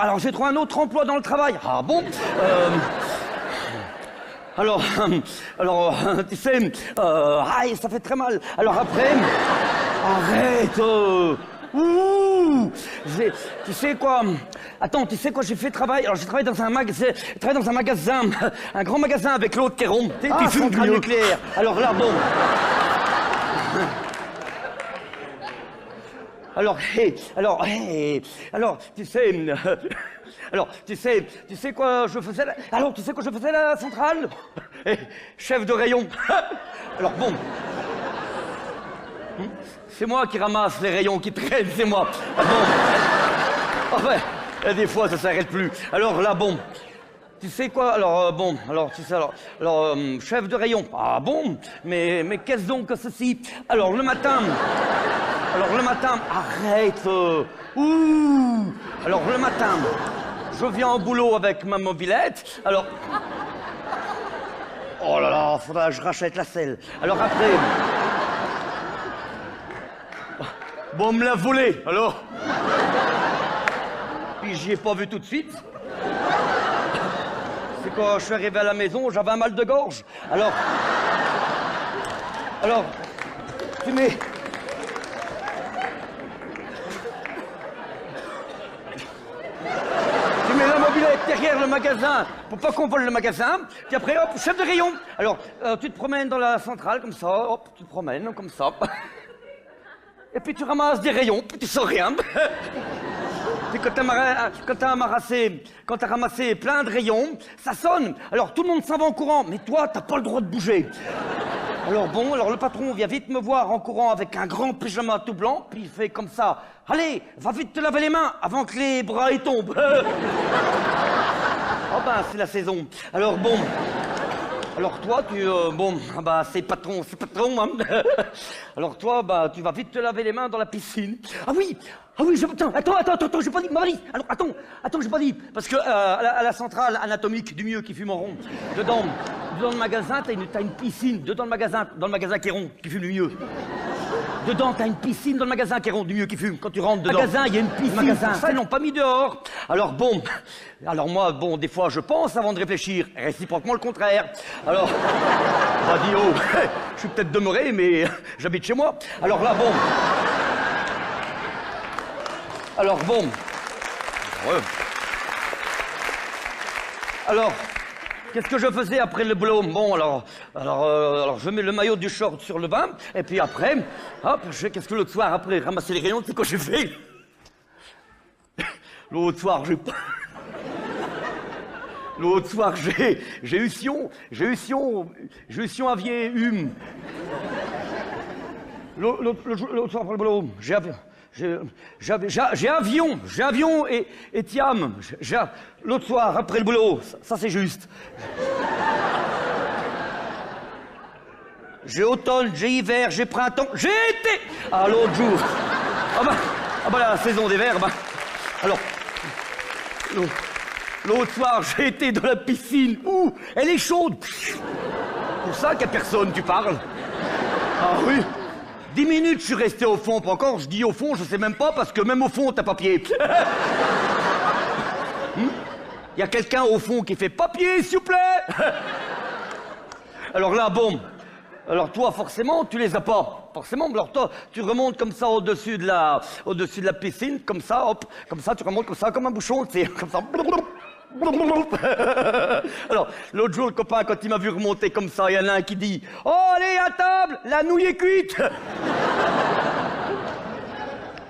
alors j'ai trouvé un autre emploi dans le travail. Ah bon Alors, tu sais, aïe, ça fait très mal. Alors après, arrête. Ouh, tu sais quoi? Attends, tu sais quoi j'ai fait travail? Alors j'ai travaillé dans un magasin, un grand magasin avec l'autre qui est rond. Tu fumes du nucléaire. Alors là, bon. Alors, tu sais quoi je faisais là? Alors, tu sais quoi je faisais à la centrale? Chef de rayon. Alors, bon. C'est moi qui ramasse les rayons qui traînent, c'est moi. Ah bon. Ah ouais, et des fois, ça s'arrête plus. Alors là, bon. Tu sais quoi? Alors, bon, alors, tu sais, chef de rayon. Ah bon? Mais qu'est-ce donc que ceci? Alors, le matin, arrête. Ouh. Alors, le matin, je viens au boulot avec ma mobilette. Alors, oh là là, faudra que je rachète la selle. Alors après, bon, on me l'a volé, alors. Puis j'y ai pas vu tout de suite. C'est quand je suis arrivé à la maison, j'avais un mal de gorge. Alors, tu mets... Tu mets la mobilette derrière le magasin pour pas qu'on vole le magasin. Puis après, hop, chef de rayon. Alors, tu te promènes dans la centrale comme ça, hop, tu te promènes comme ça. Et puis tu ramasses des rayons, puis tu sens rien. Puis quand t'as ramassé plein de rayons, ça sonne. Alors tout le monde s'en va en courant, mais toi, t'as pas le droit de bouger. Alors bon, le patron vient vite me voir en courant avec un grand pyjama tout blanc, puis il fait comme ça. Allez, va vite te laver les mains avant que les bras y tombent. Oh ben, c'est la saison. Alors bon... Alors toi, c'est patron, hein. Alors toi, tu vas vite te laver les mains dans la piscine. Ah oui, attends, j'ai pas dit, ma valise. Alors attends, j'ai pas dit. Parce que à la centrale anatomique du mieux qui fume en rond, dedans le magasin, t'as une piscine. Dedans le magasin qui est rond, qui fume du mieux. Dedans, t'as une piscine dans le magasin qui est rond, du mieux qui fume. Quand tu rentres dedans. Magasin, il y a une piscine. Magasin, ça, ils l'ont pas mis dehors. Alors bon, moi, des fois, je pense avant de réfléchir. Réciproquement le contraire. Alors, dis oh, je suis peut-être demeuré, mais j'habite chez moi. Alors là, bon. Ouais. Alors, qu'est-ce que je faisais après le boulot? Bon, alors, je mets le maillot du short sur le bain, et puis après, hop, qu'est-ce que l'autre soir, après ramasser les rayons, c'est quoi j'ai fait? L'autre soir, j'ai eu Sion avier hume. L'autre soir après le boulot, j'ai avion et Tiam. L'autre soir, après le boulot, ça c'est juste. J'ai automne, j'ai hiver, j'ai printemps, j'ai été. Ah, l'autre jour. La saison des vers, alors, l'autre soir, j'ai été dans la piscine. Ouh, elle est chaude. Pour ça qu'il n'y a personne, tu parles. Ah oui. 10 minutes, je suis resté au fond. Pas encore, je dis au fond, je sais même pas, parce que même au fond, t'as pas pied. Il y a quelqu'un au fond qui fait papier, s'il vous plaît. Alors là, bon. Alors toi, forcément, tu les as pas. Forcément, alors toi, tu remontes comme ça au-dessus de la piscine, comme ça, hop. Comme ça, tu remontes comme ça, comme un bouchon, tu sais, comme ça. Alors, l'autre jour, le copain, quand il m'a vu remonter comme ça, il y en a un qui dit « Oh, allez, à table, la nouille est cuite !»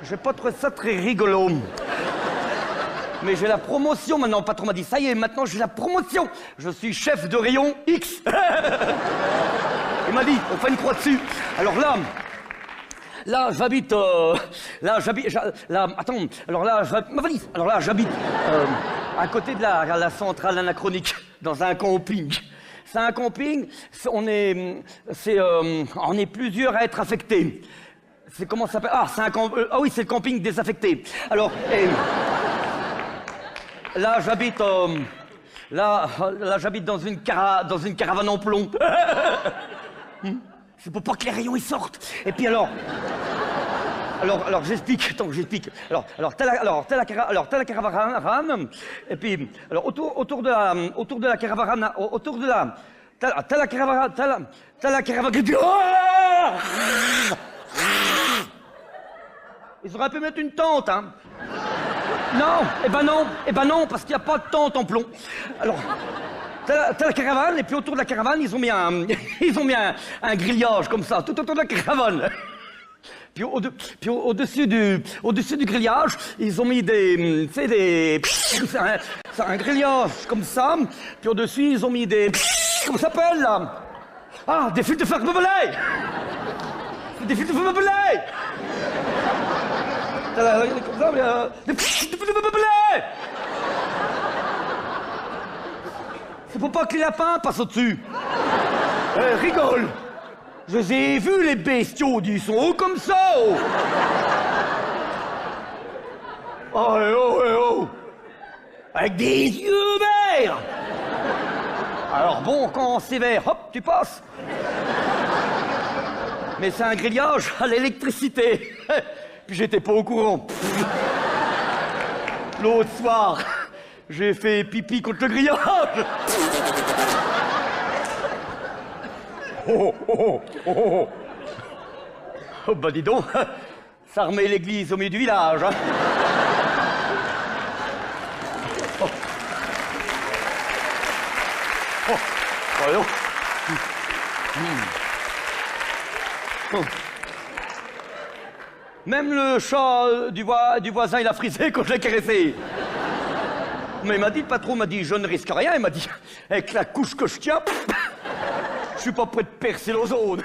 J'ai pas trouvé ça très rigolo. Mais j'ai la promotion maintenant. Le patron m'a dit « Ça y est, maintenant j'ai la promotion. Je suis chef de rayon X. » Il m'a dit « On fait une croix dessus. » Alors là, j'habite... ma valise. Alors là, j'habite... à côté de la centrale anachronique, dans un camping. C'est un camping, on est plusieurs à être affectés. C'est comment ça s'appelle? Oui, c'est le camping désaffecté. Alors, là, j'habite dans une caravane en plomb. C'est pour pas que les rayons y sortent. Et puis alors... Alors j'explique, attends, j'explique. T'as la caravane, et puis, alors, autour de la caravane, t'as la caravane, t'as la caravane, oh. Ils auraient pu mettre une tente, hein. Non, non, parce qu'il n'y a pas de tente en plomb. Alors, t'as la caravane, et puis autour de la caravane, ils ont mis un grillage comme ça, tout autour de la caravane. Puis au-dessus du grillage, ils ont mis c'est un grillage comme ça. Puis au-dessus, ils ont mis comment ça s'appelle là? Ah, des fils de fer barbelés! Des fils de fer barbelés! Comme ça, des fils de fer barbelés! C'est pour pas que les lapins passent au-dessus. Rigole! Je les ai vus, les bestiaux, ils sont hauts comme ça! Oh, oh! Avec des yeux verts! Alors bon, quand c'est vert, hop, tu passes! Mais c'est un grillage à l'électricité! Puis j'étais pas au courant. L'autre soir, j'ai fait pipi contre le grillage! Oh, bah dis donc, ça remet l'église au milieu du village. Hein. Voyons. Même le chat du voisin, il a frisé quand je l'ai caressé. Mais il m'a dit, le patron m'a dit, je ne risque rien. Il m'a dit, avec la couche que je tiens, je suis pas prêt de percer l'ozone.